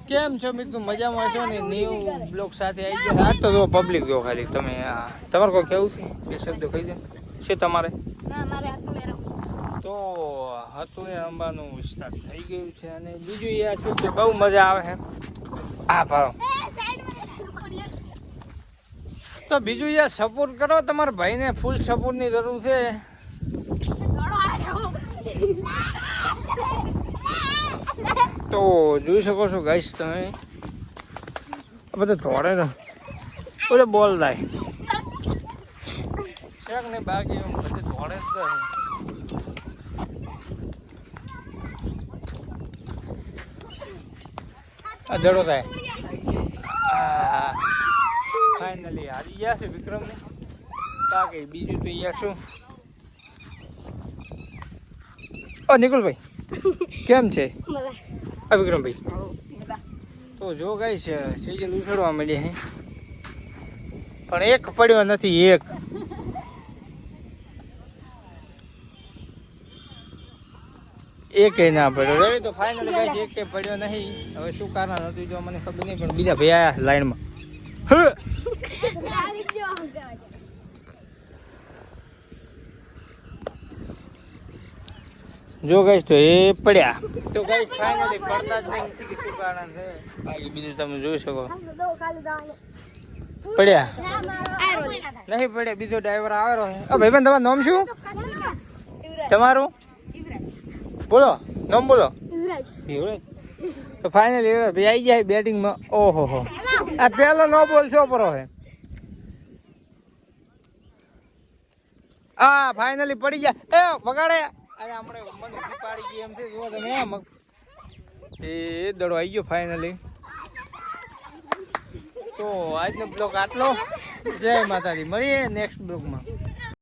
કેમ છો મિત્રો? મજામાં છો ને? ન્યૂ બ્લોગ સાથે આવી ગયા. આ તો જો પબ્લિક જો ખાલી તમે તમારે કોઈ કેવું છે એ શબ્દ કહી દો છે તમારે? તો હતું એ અંબાનું સ્ટાર્ટ થઈ ગયું છે અને બીજું એ શું છે બહુ મજા આવે છે. આ ભાવ તો બીજું યાર સપોર્ટ કરો, તમારા ભાઈને ફૂલ સપોર્ટની જરૂર છે. તો જોઈ શકો છો ગાઈસ તમે બધા થોડે ને બધે બોલ થાય શેક ને બાકી બધે થોડે જ આ જડો થાય. ફાઇનલી હારી ગયા છે વિક્રમને. બાકી બીજું તો અહીંયા શું. ઓ નિકુલભાઈ કેમ છે? વિક્રમભાઈ તો જો ગાઈ છે સીઝન ઉછળવા માંડી હે પણ એક પડ્યો નથી. એક ના પડ્યો તો ફાઇનલ ગાઈ એક પડ્યો નહીં. હવે શું કારણ હતું જો મને ખબર નહીં, પણ બીજા ભાઈ આયા લાઈનમાં. જો ગાઈસ તો એ પડ્યા. તો ગાઈસ ફાઇનલી પડતા જ નહીં. શું કારણ છે બાકી બીજું તમે જોઈ શકો. પડ્યા નહીં પડ્યા. બીજો ડ્રાઈવર આવેલો છે. ભાઈ પણ તમારું નામ શું? તમારું બોલો નામ બોલો. તો ફાઇનલી ભાઈ આવી જાય બેટિંગમાં. ઓહો હો આ પેલો નો બોલ છો પરો હે. હા ફાઇનલી પડી ગયા. એ વગાડે અરે આપણે મને પાડી ગઈ એમ છે. જો તમે એમ એ દડો આવી ગયો ફાઇનલી. તો આજનો બ્લોગ આટલો. જય માતાજી, મળીએ નેક્સ્ટ બ્લોગમાં.